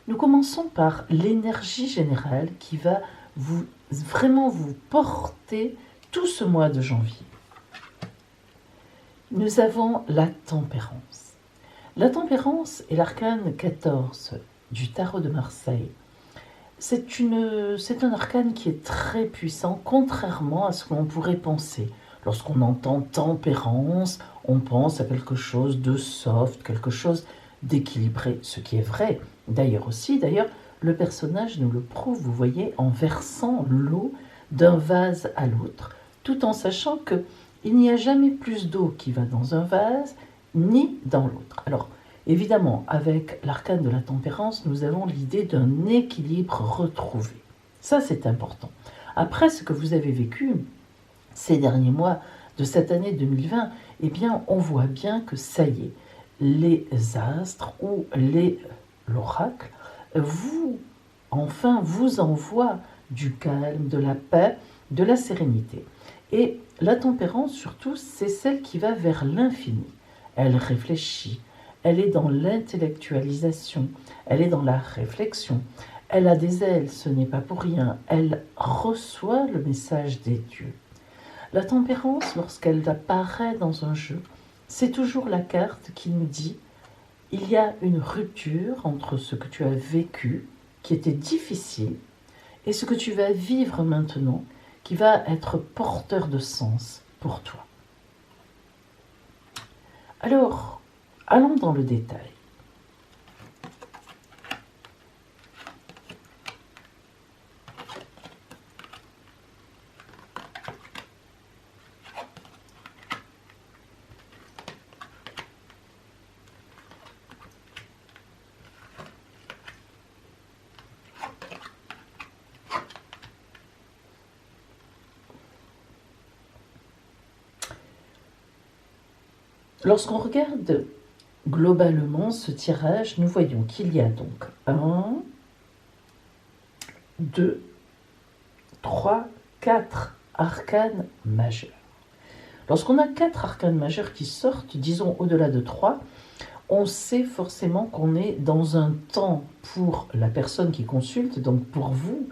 Nous commençons par l'énergie générale qui va vraiment vous porter tout ce mois de janvier. Nous avons la tempérance. La tempérance est l'arcane 14 du tarot de Marseille. C'est un arcane qui est très puissant, contrairement à ce que l'on pourrait penser. Lorsqu'on entend tempérance, on pense à quelque chose de soft, quelque chose d'équilibré, ce qui est vrai. D'ailleurs, le personnage nous le prouve, vous voyez, en versant l'eau d'un vase à l'autre, tout en sachant qu'il n'y a jamais plus d'eau qui va dans un vase, ni dans l'autre. Alors, évidemment, avec l'arcane de la tempérance, nous avons l'idée d'un équilibre retrouvé. Ça, c'est important. Après ce que vous avez vécu ces derniers mois de cette année 2020, eh bien, on voit bien que ça y est, les astres ou l'oracle vous envoient du calme, de la paix, de la sérénité. Et la tempérance, surtout, c'est celle qui va vers l'infini. Elle réfléchit, elle est dans l'intellectualisation, elle est dans la réflexion, elle a des ailes, ce n'est pas pour rien, elle reçoit le message des dieux. La tempérance, lorsqu'elle apparaît dans un jeu, c'est toujours la carte qui nous dit il y a une rupture entre ce que tu as vécu, qui était difficile, et ce que tu vas vivre maintenant, qui va être porteur de sens pour toi. Alors, allons dans le détail. Lorsqu'on regarde globalement ce tirage, nous voyons qu'il y a donc 1, 2, 3, 4 arcanes majeurs. Lorsqu'on a 4 arcanes majeurs qui sortent, disons au-delà de 3, on sait forcément qu'on est dans un temps pour la personne qui consulte, donc pour vous,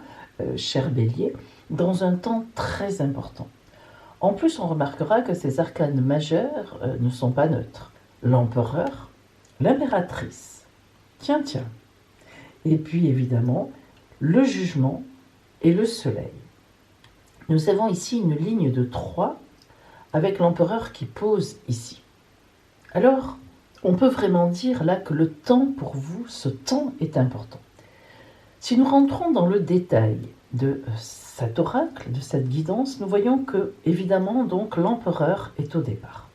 cher Bélier, dans un temps très important. En plus, on remarquera que ces arcanes majeurs ne sont pas neutres. L'empereur, l'impératrice, tiens, et puis évidemment, le jugement et le soleil. Nous avons ici une ligne de 3 avec l'empereur qui pose ici. Alors, on peut vraiment dire là que le temps pour vous, ce temps est important. Si nous rentrons dans le détail de cet oracle, de cette guidance, nous voyons que, évidemment, donc, l'empereur est au départ.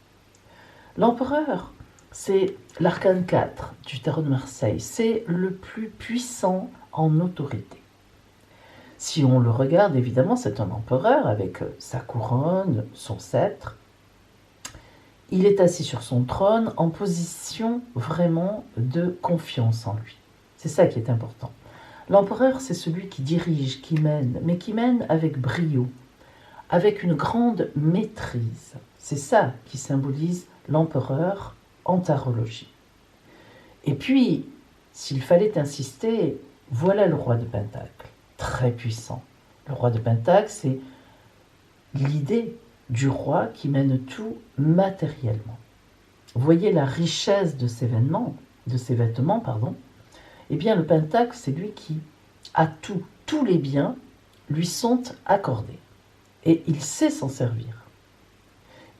L'empereur, c'est l'arcane 4 du tarot de Marseille, c'est le plus puissant en autorité. Si on le regarde, évidemment, c'est un empereur avec sa couronne, son sceptre. Il est assis sur son trône en position vraiment de confiance en lui. C'est ça qui est important. L'empereur, c'est celui qui dirige, qui mène, mais qui mène avec brio, avec une grande maîtrise. C'est ça qui symbolise l'empereur en tarologie. Et puis, s'il fallait insister, voilà le roi de Pentacle, très puissant. Le roi de Pentacle, c'est l'idée du roi qui mène tout matériellement. Vous voyez la richesse de ces vêtements, Eh bien, le Pentacle, c'est lui qui a tout. Tous les biens lui sont accordés. Et il sait s'en servir.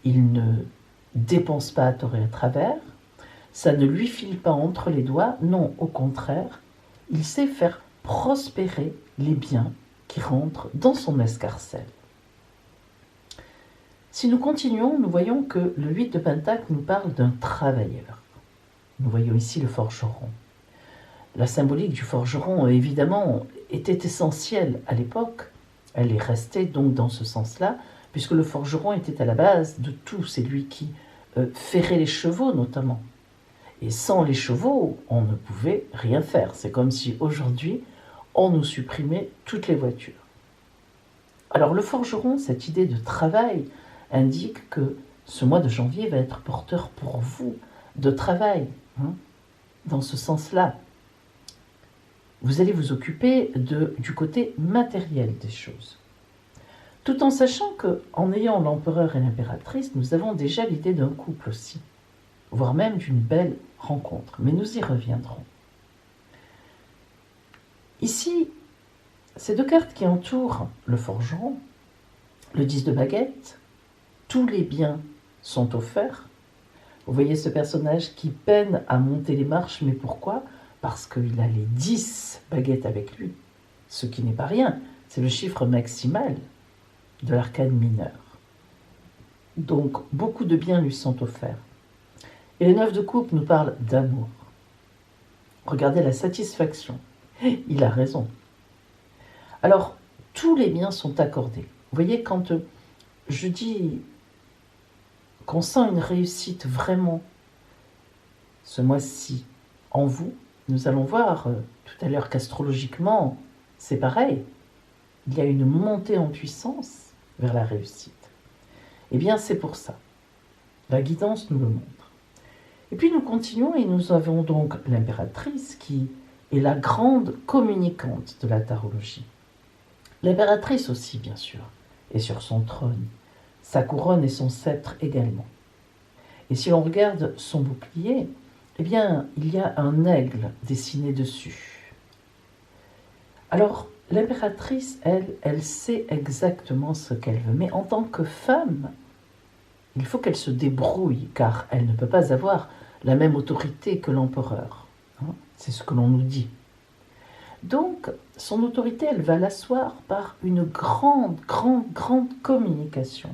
Il ne dépense pas à tort et à travers. Ça ne lui file pas entre les doigts. Non, au contraire, il sait faire prospérer les biens qui rentrent dans son escarcelle. Si nous continuons, nous voyons que le 8 de Pentacle nous parle d'un travailleur. Nous voyons ici le forgeron. La symbolique du forgeron, évidemment, était essentielle à l'époque. Elle est restée donc dans ce sens-là, puisque le forgeron était à la base de tout. C'est lui qui ferrait les chevaux, notamment. Et sans les chevaux, on ne pouvait rien faire. C'est comme si aujourd'hui, on nous supprimait toutes les voitures. Alors le forgeron, cette idée de travail, indique que ce mois de janvier va être porteur pour vous de travail, dans ce sens-là. vous allez vous occuper du côté matériel des choses. Tout en sachant qu'en ayant l'empereur et l'impératrice, nous avons déjà l'idée d'un couple aussi, voire même d'une belle rencontre, mais nous y reviendrons. Ici, ces deux cartes qui entourent le forgeron, le 10 de baguette, tous les biens sont offerts. Vous voyez ce personnage qui peine à monter les marches, mais pourquoi ? Parce qu'il a les 10 baguettes avec lui, ce qui n'est pas rien, c'est le chiffre maximal de l'arcane mineur. Donc, beaucoup de biens lui sont offerts. Et le 9 de coupe nous parle d'amour. Regardez la satisfaction. Il a raison. Alors, tous les biens sont accordés. Vous voyez, quand je dis qu'on sent une réussite vraiment ce mois-ci en vous, nous allons voir tout à l'heure qu'astrologiquement, c'est pareil. Il y a une montée en puissance vers la réussite. Eh bien, c'est pour ça. La guidance nous le montre. Et puis nous continuons et nous avons donc l'impératrice qui est la grande communicante de la tarologie. L'impératrice aussi, bien sûr, est sur son trône, sa couronne et son sceptre également. Et si l'on regarde son bouclier, eh bien, il y a un aigle dessiné dessus. Alors, l'impératrice, elle sait exactement ce qu'elle veut, mais en tant que femme, il faut qu'elle se débrouille, car elle ne peut pas avoir la même autorité que l'empereur. C'est ce que l'on nous dit. Donc, son autorité, elle va l'asseoir par une grande communication.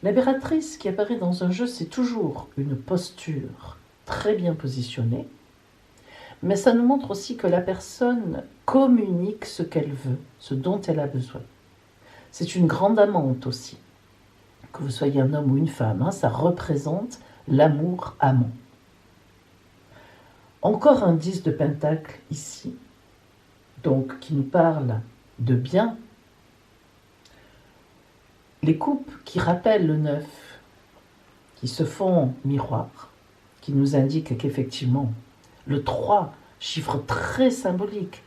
L'impératrice qui apparaît dans un jeu, c'est toujours une posture très bien positionnée, mais ça nous montre aussi que la personne communique ce qu'elle veut, ce dont elle a besoin. C'est une grande amante aussi. Que vous soyez un homme ou une femme, ça représente l'amour amant. Encore un 10 de pentacle ici, donc qui nous parle de bien. Les coupes qui rappellent le 9, qui se font miroir, qui nous indiquent qu'effectivement, le 3, chiffre très symbolique.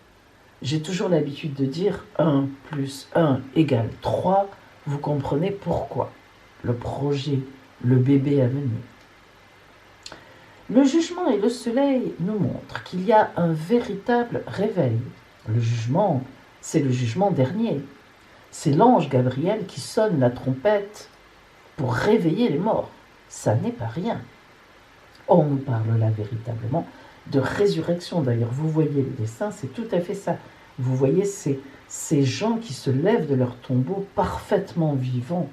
J'ai toujours l'habitude de dire 1 plus 1 égale 3, vous comprenez pourquoi. Le projet, le bébé à venir. Le jugement et le soleil nous montrent qu'il y a un véritable réveil. Le jugement, c'est le jugement dernier. C'est l'ange Gabriel qui sonne la trompette pour réveiller les morts. Ça n'est pas rien. On nous parle là véritablement de résurrection. D'ailleurs, vous voyez le dessin, c'est tout à fait ça. Vous voyez ces gens qui se lèvent de leur tombeau parfaitement vivants,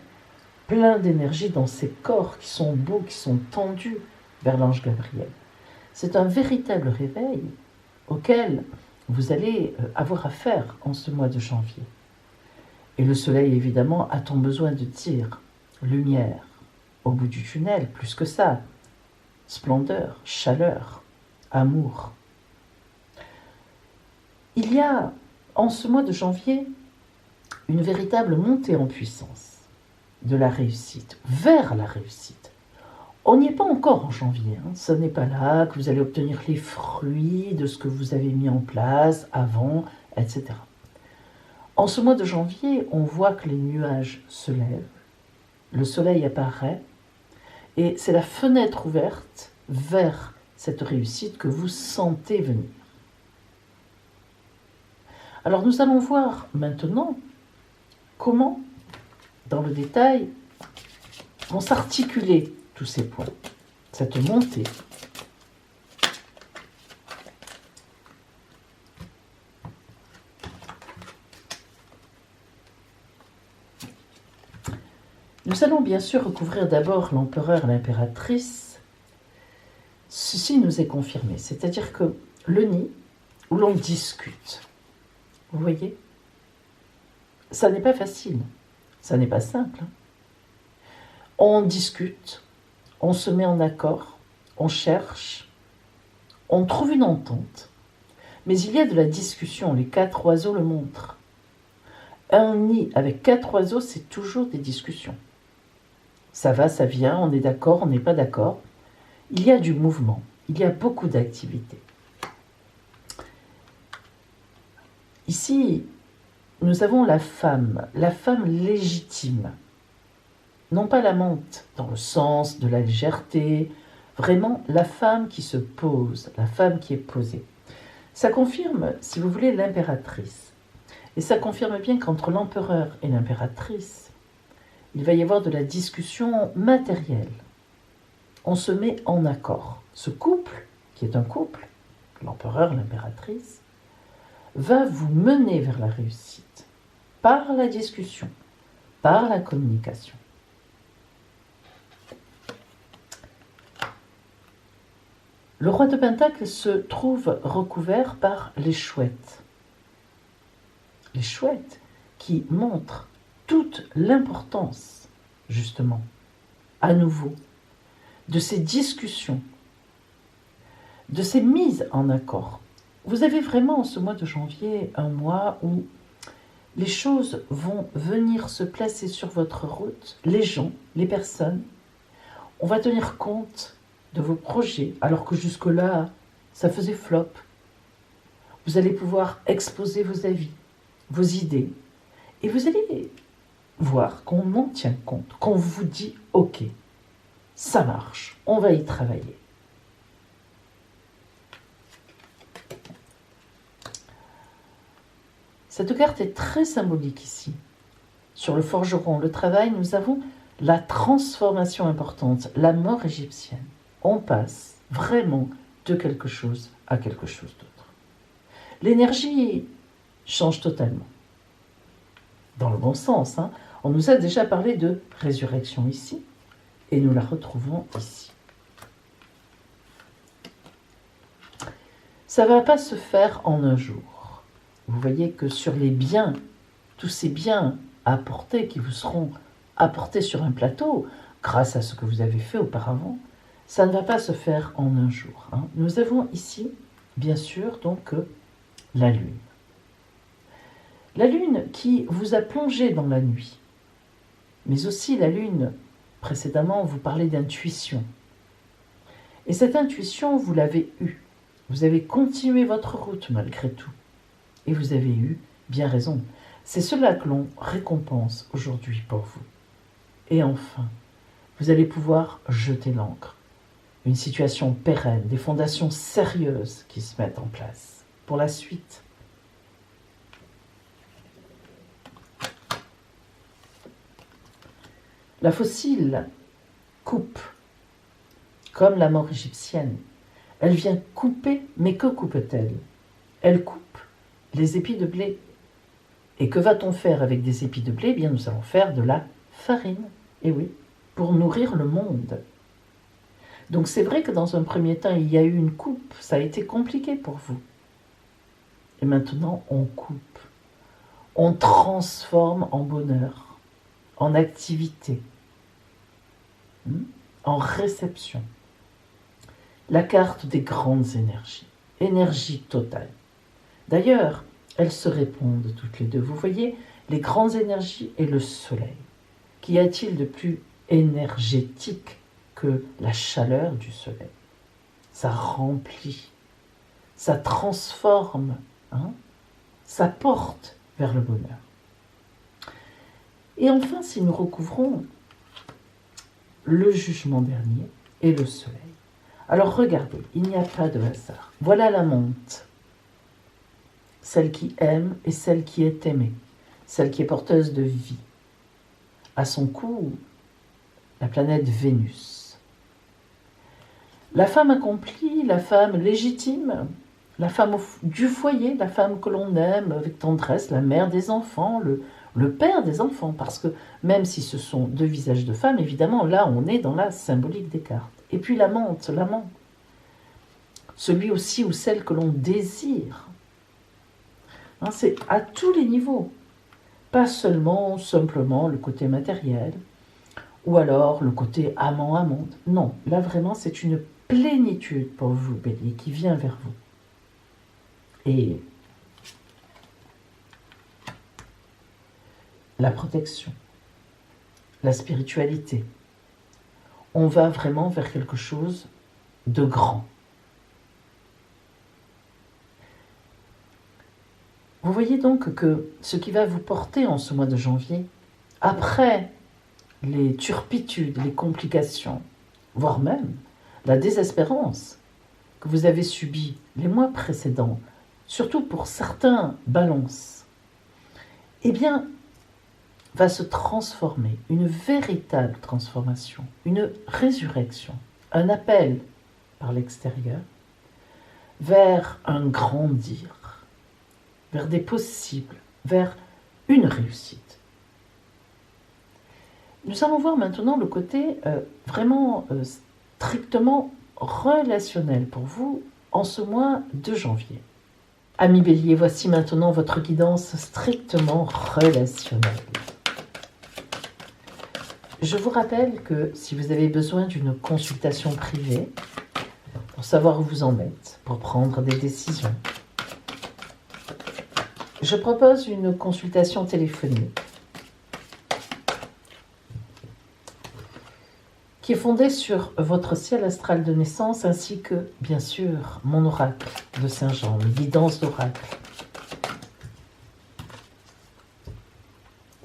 plein d'énergie dans ces corps qui sont beaux, qui sont tendus vers l'ange Gabriel. C'est un véritable réveil auquel vous allez avoir affaire en ce mois de janvier. Et le soleil, évidemment, a-t-on besoin de dire lumière au bout du tunnel, plus que ça, splendeur, chaleur, amour. Il y a, en ce mois de janvier, une véritable montée en puissance de la réussite, vers la réussite. On n'y est pas encore en janvier, ce n'est pas là que vous allez obtenir les fruits de ce que vous avez mis en place avant, etc. En ce mois de janvier, on voit que les nuages se lèvent, le soleil apparaît, et c'est la fenêtre ouverte vers cette réussite que vous sentez venir. Alors nous allons voir maintenant comment, dans le détail, vont s'articuler tous ces points, cette montée. Nous allons bien sûr recouvrir d'abord l'empereur et l'impératrice. Ceci nous est confirmé, c'est-à-dire que le nid, où l'on discute, vous voyez, ça n'est pas facile, ça n'est pas simple. On discute, on se met en accord, on cherche, on trouve une entente, mais il y a de la discussion, les 4 oiseaux le montrent. Un nid avec 4 oiseaux, c'est toujours des discussions. Ça va, ça vient, on est d'accord, on n'est pas d'accord. Il y a du mouvement, il y a beaucoup d'activités. Ici, nous avons la femme légitime, non pas l'amante dans le sens de la légèreté, vraiment la femme qui se pose, la femme qui est posée. Ça confirme, si vous voulez, l'impératrice. Et ça confirme bien qu'entre l'empereur et l'impératrice, il va y avoir de la discussion matérielle. On se met en accord. Ce couple, qui est un couple, l'empereur, l'impératrice, va vous mener vers la réussite par la discussion, par la communication. Le roi de Pentacle se trouve recouvert par les chouettes. Les chouettes qui montrent toute l'importance, justement, à nouveau, de ces discussions, de ces mises en accord. Vous avez vraiment, en ce mois de janvier, un mois où les choses vont venir se placer sur votre route, les gens, les personnes. On va tenir compte de vos projets, alors que jusque-là, ça faisait flop. Vous allez pouvoir exposer vos avis, vos idées, et vous allez voir qu'on en tient compte, qu'on vous dit « Ok, ça marche, on va y travailler ». Cette carte est très symbolique ici. Sur le forgeron, le travail, nous avons la transformation importante, la mort égyptienne. On passe vraiment de quelque chose à quelque chose d'autre. L'énergie change totalement. Dans le bon sens, hein. On nous a déjà parlé de résurrection ici, et nous la retrouvons ici. Ça ne va pas se faire en un jour. Vous voyez que sur les biens, tous ces biens à apporter qui vous seront apportés sur un plateau, grâce à ce que vous avez fait auparavant, ça ne va pas se faire en un jour. Hein. Nous avons ici, bien sûr, donc la Lune. La Lune qui vous a plongé dans la nuit. Mais aussi la Lune, précédemment, vous parlait d'intuition. Et cette intuition, vous l'avez eue. Vous avez continué votre route malgré tout. Et vous avez eu bien raison. C'est cela que l'on récompense aujourd'hui pour vous. Et enfin, vous allez pouvoir jeter l'ancre. Une situation pérenne, des fondations sérieuses qui se mettent en place pour la suite. La fossile coupe, comme la mort égyptienne. Elle vient couper, mais que coupe-t-elle? Elle coupe les épis de blé. Et que va-t-on faire avec des épis de blé? Eh bien, nous allons faire de la farine. Et oui, pour nourrir le monde. Donc c'est vrai que dans un premier temps, il y a eu une coupe. Ça a été compliqué pour vous. Et maintenant, on coupe. On transforme en bonheur, en activité, en réception. La carte des grandes énergies. Énergie totale. D'ailleurs, elles se répondent toutes les deux. Vous voyez, les grandes énergies et le soleil. Qu'y a-t-il de plus énergétique que la chaleur du soleil? Ça remplit, ça transforme, hein, ça porte vers le bonheur. Et enfin, si nous recouvrons le jugement dernier et le soleil. Alors regardez, il n'y a pas de hasard. Voilà la monte. Celle qui aime et celle qui est aimée. Celle qui est porteuse de vie. À son cou, la planète Vénus. La femme accomplie, la femme légitime, la femme du foyer, la femme que l'on aime avec tendresse, la mère des enfants, le père des enfants. Parce que même si ce sont deux visages de femmes, évidemment, là, on est dans la symbolique des cartes. Et puis l'amant. Celui aussi ou celle que l'on désire. Hein, c'est à tous les niveaux. Pas simplement le côté matériel, ou alors le côté amant-amante. Non, là vraiment c'est une plénitude pour vous, Bélier, qui vient vers vous. Et la protection, la spiritualité. On va vraiment vers quelque chose de grand. Vous voyez donc que ce qui va vous porter en ce mois de janvier, après les turpitudes, les complications, voire même la désespérance que vous avez subie les mois précédents, surtout pour certains balances, eh bien, va se transformer, une véritable transformation, une résurrection, un appel par l'extérieur vers un grandir, vers des possibles, vers une réussite. Nous allons voir maintenant le côté vraiment strictement relationnel pour vous en ce mois de janvier. Amis Bélier, voici maintenant votre guidance strictement relationnelle. Je vous rappelle que si vous avez besoin d'une consultation privée, pour savoir où vous en êtes, pour prendre des décisions, je propose une consultation téléphonique qui est fondée sur votre ciel astral de naissance ainsi que, bien sûr, mon oracle de Saint-Jean, mes guidances d'oracle.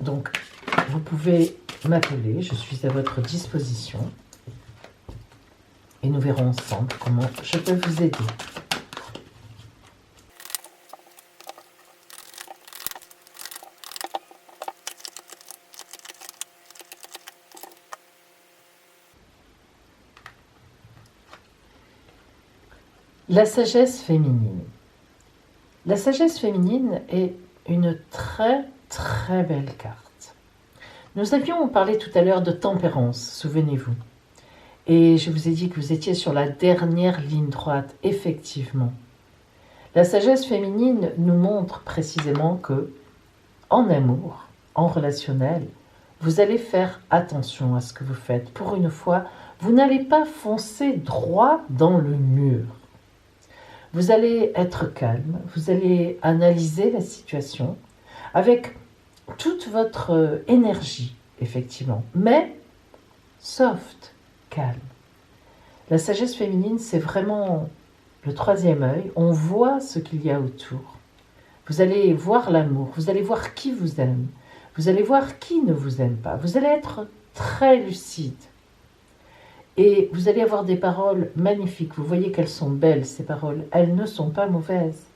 Donc, vous pouvez m'appeler, je suis à votre disposition et nous verrons ensemble comment je peux vous aider. La sagesse féminine. La sagesse féminine est une très très belle carte. Nous avions parlé tout à l'heure de tempérance, souvenez-vous. Et je vous ai dit que vous étiez sur la dernière ligne droite, effectivement. La sagesse féminine nous montre précisément que, en amour, en relationnel, vous allez faire attention à ce que vous faites. Pour une fois, vous n'allez pas foncer droit dans le mur. Vous allez être calme, vous allez analyser la situation avec toute votre énergie, effectivement, mais soft, calme. La sagesse féminine, c'est vraiment le troisième œil. On voit ce qu'il y a autour. Vous allez voir l'amour, vous allez voir qui vous aime, vous allez voir qui ne vous aime pas. Vous allez être très lucide. Et vous allez avoir des paroles magnifiques. Vous voyez qu'elles sont belles, ces paroles. Elles ne sont pas mauvaises.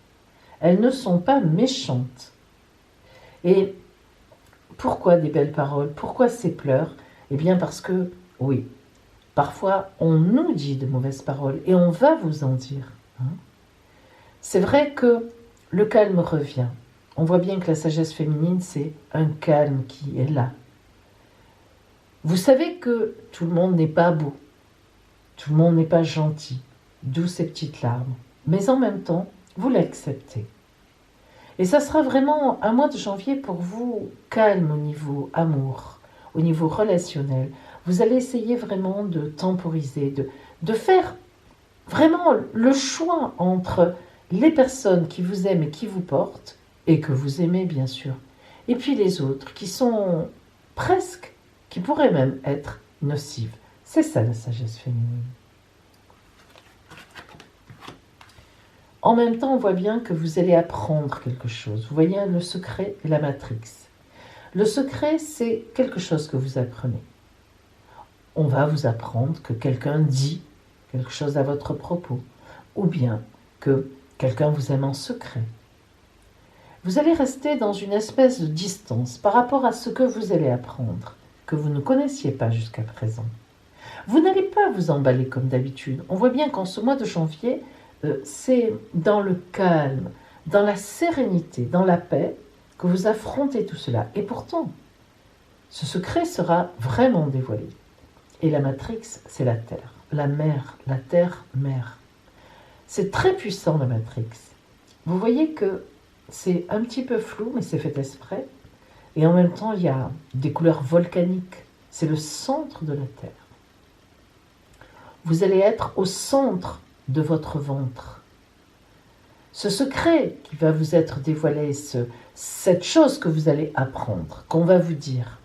Elles ne sont pas méchantes. Et pourquoi des belles paroles? Pourquoi ces pleurs? Eh bien parce que, oui, parfois on nous dit de mauvaises paroles et on va vous en dire. C'est vrai que le calme revient. On voit bien que la sagesse féminine, c'est un calme qui est là. Vous savez que tout le monde n'est pas beau. Tout le monde n'est pas gentil, d'où ces petites larmes. Mais en même temps, vous l'acceptez. Et ça sera vraiment un mois de janvier pour vous calme au niveau amour, au niveau relationnel. Vous allez essayer vraiment de temporiser, de faire vraiment le choix entre les personnes qui vous aiment et qui vous portent, et que vous aimez bien sûr, et puis les autres qui sont presque, qui pourraient même être nocives. C'est ça la sagesse féminine. En même temps, on voit bien que vous allez apprendre quelque chose. Vous voyez le secret et la matrix. Le secret, c'est quelque chose que vous apprenez. On va vous apprendre que quelqu'un dit quelque chose à votre propos, ou bien que quelqu'un vous aime en secret. Vous allez rester dans une espèce de distance par rapport à ce que vous allez apprendre, que vous ne connaissiez pas jusqu'à présent. Vous n'allez pas vous emballer comme d'habitude. On voit bien qu'en ce mois de janvier, c'est dans le calme, dans la sérénité, dans la paix, que vous affrontez tout cela. Et pourtant, ce secret sera vraiment dévoilé. Et la matrix, c'est la Terre, la mer, la Terre-mère. C'est très puissant, la matrix. Vous voyez que c'est un petit peu flou, mais c'est fait exprès. Et en même temps, il y a des couleurs volcaniques. C'est le centre de la Terre. Vous allez être au centre de votre ventre. Ce secret qui va vous être dévoilé, cette chose que vous allez apprendre, qu'on va vous dire,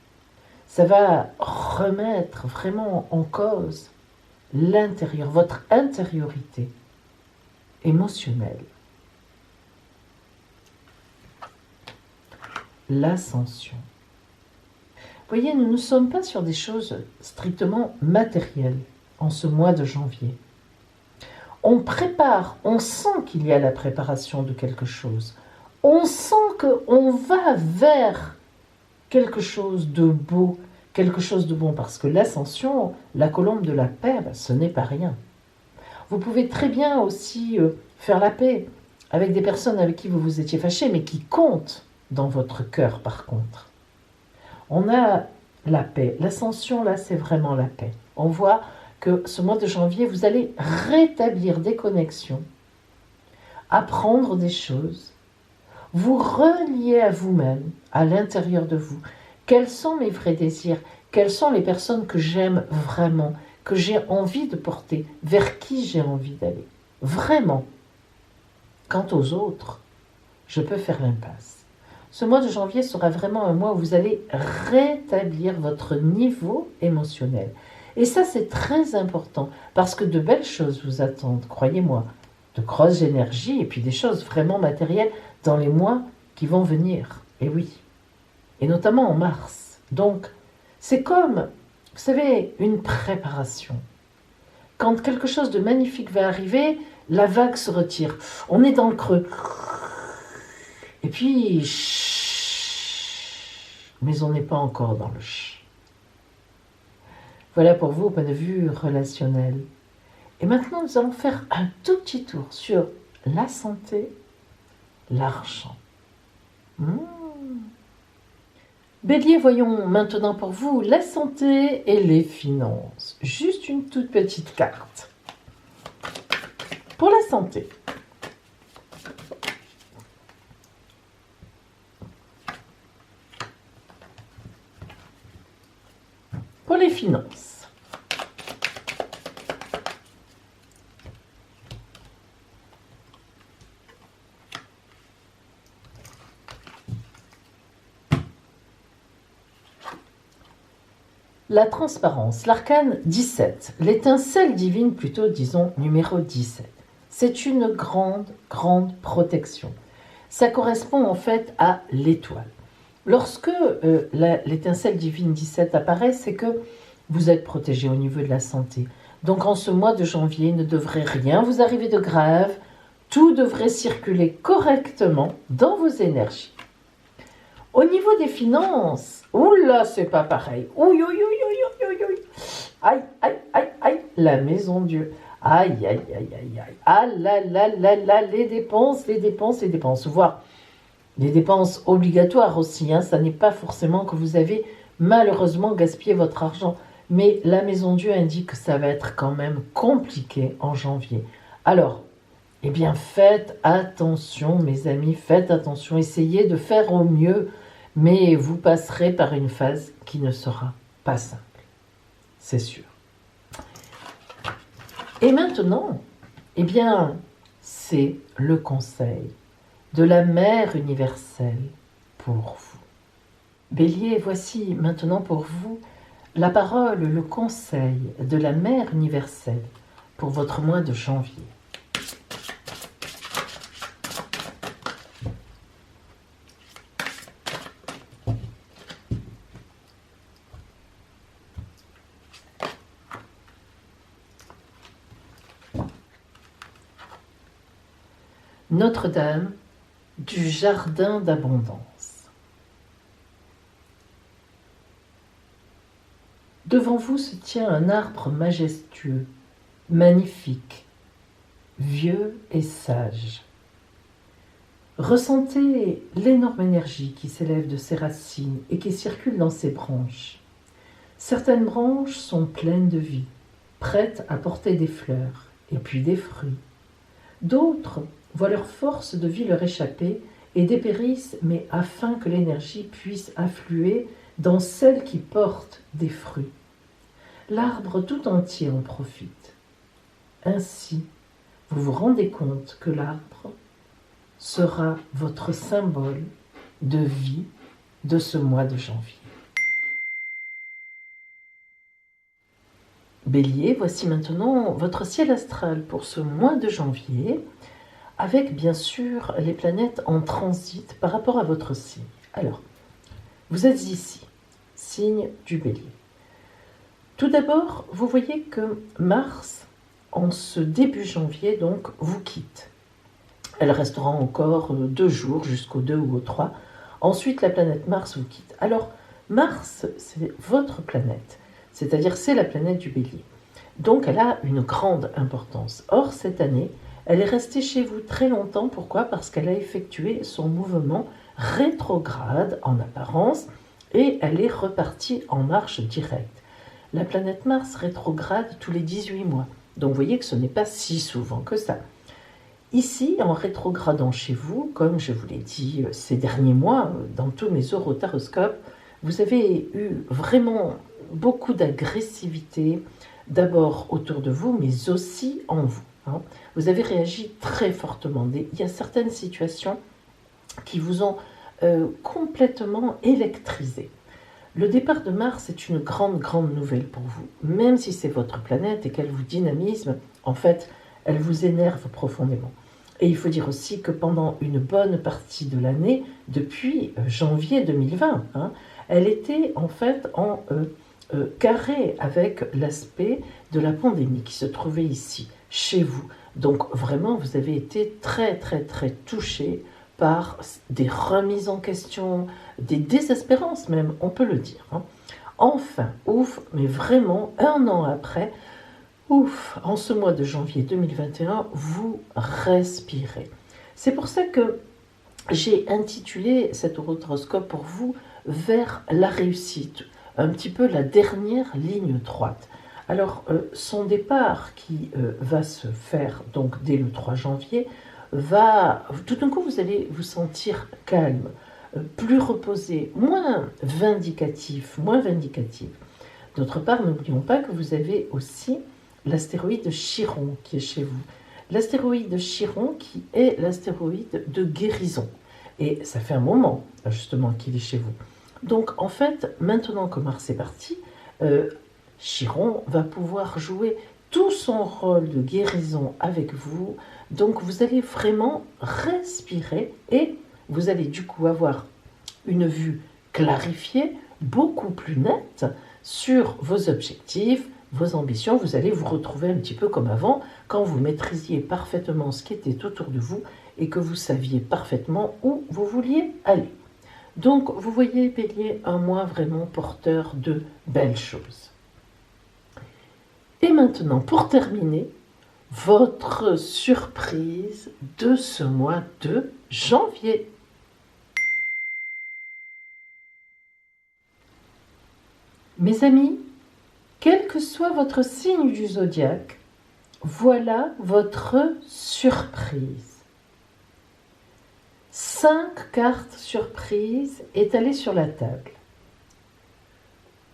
ça va remettre vraiment en cause l'intérieur, votre intériorité émotionnelle. l'ascension. Vous voyez, nous ne sommes pas sur des choses strictement matérielles en ce mois de janvier. On prépare, on sent qu'il y a la préparation de quelque chose. On sent qu'on va vers quelque chose de beau, quelque chose de bon, parce que l'ascension, la colombe de la paix, ce n'est pas rien. Vous pouvez très bien aussi faire la paix avec des personnes avec qui vous vous étiez fâché, mais qui comptent dans votre cœur par contre. On a la paix. L'ascension, là, c'est vraiment la paix. On voit que ce mois de janvier, vous allez rétablir des connexions, apprendre des choses, vous relier à vous-même, à l'intérieur de vous. Quels sont mes vrais désirs? Quelles sont les personnes que j'aime vraiment, que j'ai envie de porter, vers qui j'ai envie d'aller? Vraiment. Quant aux autres, je peux faire l'impasse. Ce mois de janvier sera vraiment un mois où vous allez rétablir votre niveau émotionnel. Et ça, c'est très important, parce que de belles choses vous attendent, croyez-moi, de grosses énergies et puis des choses vraiment matérielles dans les mois qui vont venir. Et oui, et notamment en mars. Donc, c'est comme, vous savez, une préparation. Quand quelque chose de magnifique va arriver, la vague se retire. On est dans le creux. Et puis, mais on n'est pas encore dans le ch. Voilà pour vous au point de vue relationnel. Et maintenant, nous allons faire un tout petit tour sur la santé, l'argent. Bélier, voyons maintenant pour vous la santé et les finances. Juste une toute petite carte. Pour la santé. Pour les finances. La transparence, l'arcane 17, l'étincelle divine plutôt, disons, numéro 17. C'est une grande, grande protection. Ça correspond en fait à l'étoile. Lorsque l'étincelle divine 17 apparaît, c'est que vous êtes protégé au niveau de la santé. Donc en ce mois de janvier, il ne devrait rien vous arriver de grave. Tout devrait circuler correctement dans vos énergies. Au niveau des finances, oula, c'est pas pareil. Ouïe, ouïe, ouïe, ouïe, ouïe, ouïe. Aïe, aïe, aïe, aïe, la maison Dieu. Aïe, aïe, aïe, aïe, aïe. Ah là là là là, les dépenses, les dépenses, les dépenses. Voire les dépenses obligatoires aussi. Ça n'est pas forcément que vous avez malheureusement gaspillé votre argent. Mais la maison Dieu indique que ça va être quand même compliqué en janvier. Alors, eh bien, faites attention, mes amis, faites attention. Essayez de faire au mieux, mais vous passerez par une phase qui ne sera pas simple. C'est sûr. Et maintenant, eh bien, c'est le conseil de la Mère universelle pour vous. Bélier, voici maintenant pour vous la parole, le conseil de la Mère universelle pour votre mois de janvier. Notre-Dame du jardin d'abondance. Devant vous se tient un arbre majestueux, magnifique, vieux et sage. Ressentez l'énorme énergie qui s'élève de ses racines et qui circule dans ses branches. Certaines branches sont pleines de vie, prêtes à porter des fleurs et puis des fruits. D'autres voient leur force de vie leur échapper et dépérissent, mais afin que l'énergie puisse affluer dans celles qui portent des fruits. L'arbre tout entier en profite. Ainsi, vous vous rendez compte que l'arbre sera votre symbole de vie de ce mois de janvier. Bélier, voici maintenant votre ciel astral pour ce mois de janvier, avec bien sûr les planètes en transit par rapport à votre signe. Alors, Vous êtes ici, signe du Bélier. Tout d'abord, vous voyez que Mars, en ce début janvier, donc, vous quitte. Elle restera encore 2 jours, jusqu'au 2 ou au 3. Ensuite, la planète Mars vous quitte. Alors, Mars, c'est votre planète, c'est-à-dire c'est la planète du Bélier. Donc, elle a une grande importance. Or, cette année, elle est restée chez vous très longtemps. Pourquoi? Parce qu'elle a effectué son mouvement rétrograde en apparence et elle est repartie en marche directe. La planète Mars rétrograde tous les 18 mois. Donc, vous voyez que ce n'est pas si souvent que ça. Ici, en rétrogradant chez vous, comme je vous l'ai dit ces derniers mois, dans tous mes orotaroscopes, vous avez eu vraiment beaucoup d'agressivité, d'abord autour de vous, mais aussi en vous. Vous avez réagi très fortement. Il y a certaines situations qui vous ont complètement électrisé. Le départ de Mars est une grande nouvelle pour vous. Même si c'est votre planète et qu'elle vous dynamise, en fait, elle vous énerve profondément. Et il faut dire aussi que pendant une bonne partie de l'année, depuis janvier 2020, elle était en fait en carré avec l'aspect de la pandémie qui se trouvait ici, chez vous. Donc vraiment, vous avez été très touché par des remises en question, des désespérances même, on peut le dire. Enfin, ouf, mais vraiment, 1 an après, ouf, en ce mois de janvier 2021, vous respirez. C'est pour ça que j'ai intitulé cet horoscope pour vous « Vers la réussite », un petit peu la dernière ligne droite. Alors, son départ qui va se faire donc dès le 3 janvier, tout d'un coup, vous allez vous sentir calme, plus reposé, moins vindicatif. D'autre part, n'oublions pas que vous avez aussi l'astéroïde Chiron qui est chez vous. L'astéroïde Chiron qui est l'astéroïde de guérison. Et ça fait un moment, justement, qu'il est chez vous. Donc, en fait, maintenant que Mars est parti, Chiron va pouvoir jouer tout son rôle de guérison avec vous. Donc, vous allez vraiment respirer et vous allez du coup avoir une vue clarifiée, beaucoup plus nette sur vos objectifs, vos ambitions. Vous allez vous retrouver un petit peu comme avant, quand vous maîtrisiez parfaitement ce qui était autour de vous et que vous saviez parfaitement où vous vouliez aller. Donc, vous voyez, Bélier, un mois vraiment porteur de belles choses. Et maintenant, pour terminer, votre surprise de ce mois de janvier. Mes amis, quel que soit votre signe du zodiaque, voilà votre surprise. 5 cartes surprises étalées sur la table.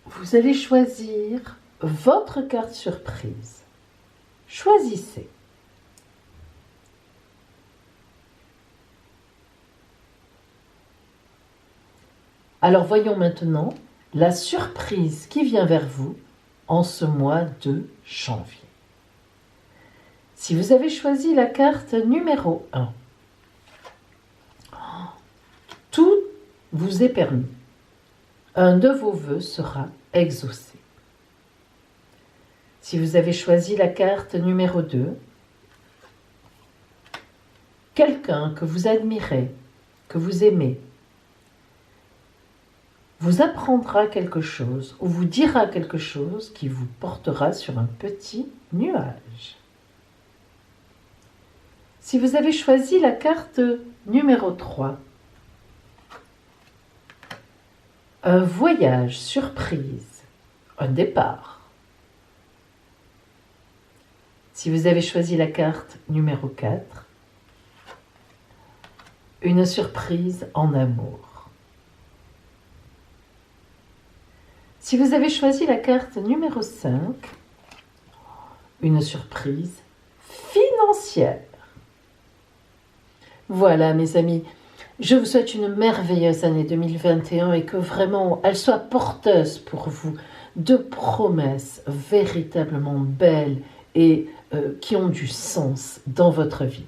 Vous allez choisir votre carte surprise. Choisissez. Alors voyons maintenant la surprise qui vient vers vous en ce mois de janvier. Si vous avez choisi la carte numéro 1, tout vous est permis. Un de vos vœux sera exaucé. Si vous avez choisi la carte numéro 2, quelqu'un que vous admirez, que vous aimez, vous apprendra quelque chose ou vous dira quelque chose qui vous portera sur un petit nuage. Si vous avez choisi la carte numéro 3, un voyage surprise, un départ. Si vous avez choisi la carte numéro 4, une surprise en amour. Si vous avez choisi la carte numéro 5, une surprise financière. Voilà mes amis, je vous souhaite une merveilleuse année 2021 et que vraiment elle soit porteuse pour vous de promesses véritablement belles et qui ont du sens dans votre vie.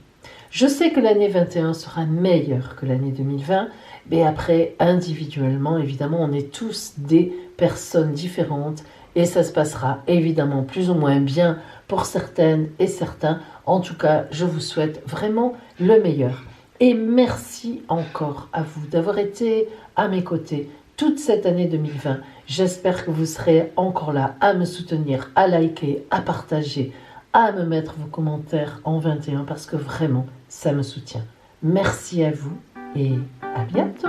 Je sais que l'année 21 sera meilleure que l'année 2020 Mais après, individuellement, évidemment, on est tous des personnes différentes et ça se passera évidemment plus ou moins bien pour certaines et certains. En tout cas, je vous souhaite vraiment le meilleur. Et merci encore à vous d'avoir été à mes côtés toute cette année 2020. J'espère que vous serez encore là à me soutenir, à liker, à partager, à me mettre vos commentaires en 21 parce que vraiment, ça me soutient. Merci à vous et à bientôt.